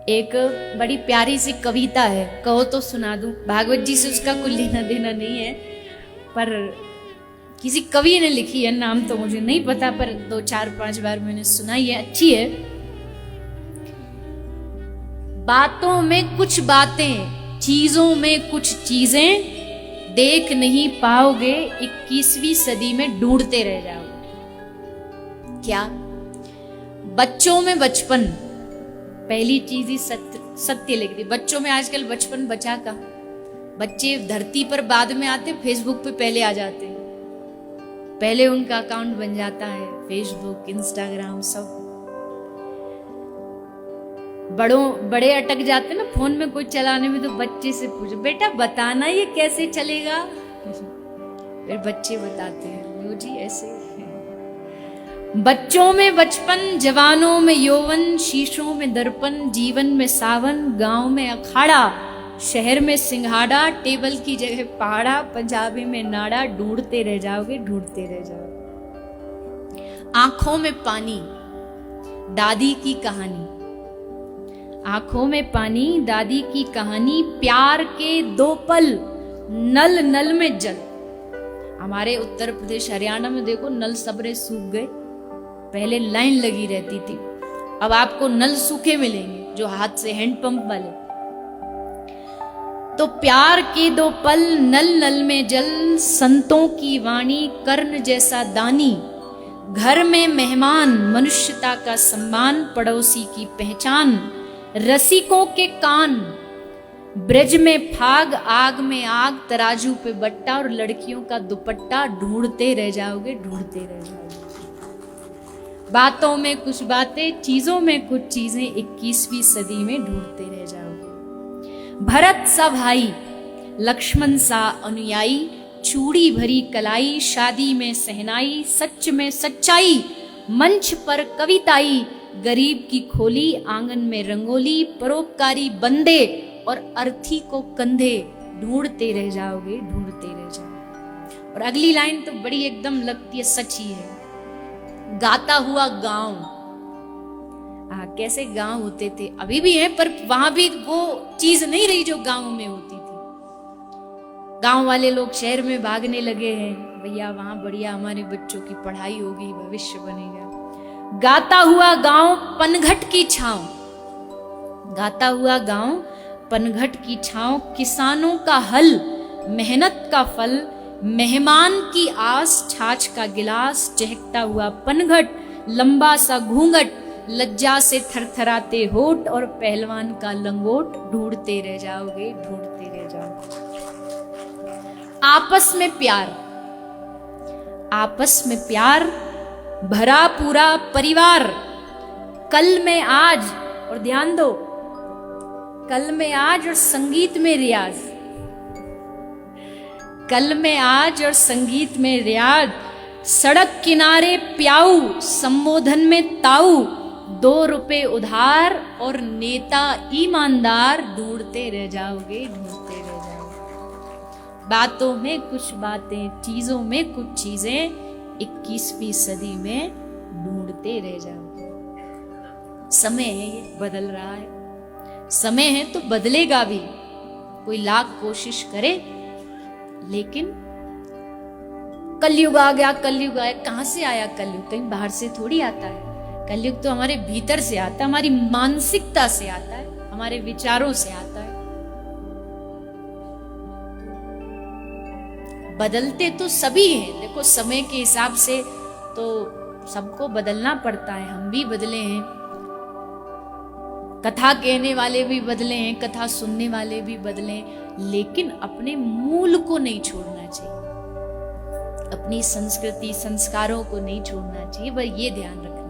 एक बड़ी प्यारी सी कविता है, कहो तो सुना दूं। भागवत जी से उसका कोई लेना देना नहीं है, पर किसी कवि ने लिखी है, नाम तो मुझे नहीं पता, पर 2-4-5 बार मैंने सुनाई है, अच्छी है। बातों में कुछ बातें, चीजों में कुछ चीजें, देख नहीं पाओगे 21वीं सदी में ढूंढते रह जाओगे। क्या? बच्चों में बचपन, पहली चीज ही सत्य लिख दी। बच्चों में आजकल बचपन बचा का, बच्चे धरती पर बाद में आते, फेसबुक पे पहले आ जाते हैं, पहले उनका अकाउंट बन जाता है, फेसबुक, इंस्टाग्राम सब। बड़े अटक जाते ना फोन में कोई चलाने में, तो बच्चे से पूछो बेटा बताना ये कैसे चलेगा, फिर बच्चे बताते हैं, लो जी ऐसे। बच्चों में बचपन, जवानों में यौवन, शीशों में दर्पण, जीवन में सावन, गांव में अखाड़ा, शहर में सिंघाड़ा, टेबल की जगह पहाड़ा, पंजाबी में नाड़ा, ढूंढते रह जाओगे, ढूंढते रह जाओगे। आंखों में पानी, दादी की कहानी, आंखों में पानी, दादी की कहानी, प्यार के 2 पल, नल नल में जल। हमारे उत्तर प्रदेश हरियाणा में देखो नल सबरे सूख गए, पहले लाइन लगी रहती थी, अब आपको नल सूखे मिलेंगे जो हाथ से, हैंडपंप वाले। तो प्यार के 2 पल, नल नल में जल, संतों की वाणी, कर्ण जैसा दानी, घर में मेहमान, मनुष्यता का सम्मान, पड़ोसी की पहचान, रसिकों के कान, ब्रज में फाग, आग में आग, तराजू पे बट्टा और लड़कियों का दुपट्टा, ढूंढते रह जाओगे, ढूंढते रह जाओगे। बातों में कुछ बातें, चीजों में कुछ चीजें, 21वीं सदी में ढूंढते रह जाओगे। भरत सा भाई, लक्ष्मण सा अनुयायी, चूड़ी भरी कलाई, शादी में सहनाई, सच में सच्चाई, मंच पर कविताई, गरीब की खोली, आंगन में रंगोली, परोपकारी बंदे और अर्थी को कंधे, ढूंढते रह जाओगे, ढूंढते रह जाओगे। और अगली लाइन तो बड़ी एकदम लगती है, सच ही है। गाता हुआ गांव, कैसे गांव होते थे, अभी भी हैं, पर वहां भी वो चीज नहीं रही जो गांव में होती थी। गांव वाले लोग शहर में भागने लगे हैं, भैया वहां बढ़िया हमारे बच्चों की पढ़ाई होगी, भविष्य बनेगा। गाता हुआ गांव, पनघट की छांव, गाता हुआ गांव, पनघट की छांव, किसानों का हल, मेहनत का फल, मेहमान की आस, छाछ का गिलास, चहकता हुआ पनघट, लंबा सा घूंघट, लज्जा से थरथराते होठ और पहलवान का लंगोट, ढूंढते रह जाओगे, ढूंढते रह जाओगे। आपस में प्यार, आपस में प्यार, भरा पूरा परिवार, कल में आज, और ध्यान दो, कल में आज और संगीत में रियाज, कल में आज और संगीत में रियाज, सड़क किनारे प्याऊ, संबोधन में ताऊ, 2 रुपए उधार और नेता ईमानदार, ढूंढते रह जाओगे, ढूंढते रह जाओगे। बातों में कुछ बातें, चीजों में कुछ चीजें, 21वीं सदी में ढूंढते रह जाओगे। समय है, ये बदल रहा है, समय है तो बदलेगा भी, कोई लाख कोशिश करे, लेकिन कलयुग आ गया, कलयुग आया, कहां से आया कलयुग? कहीं बाहर से थोड़ी आता है, कलयुग तो हमारे भीतर से आता है, हमारी मानसिकता से आता है, हमारे विचारों से आता है। बदलते तो सभी हैं, देखो समय के हिसाब से तो सबको बदलना पड़ता है, हम भी बदले हैं, कथा कहने वाले भी बदले हैं, कथा सुनने वाले भी बदले हैं, लेकिन अपने मूल को नहीं छोड़ना चाहिए, अपनी संस्कृति, संस्कारों को नहीं छोड़ना चाहिए, बस ये ध्यान रखना।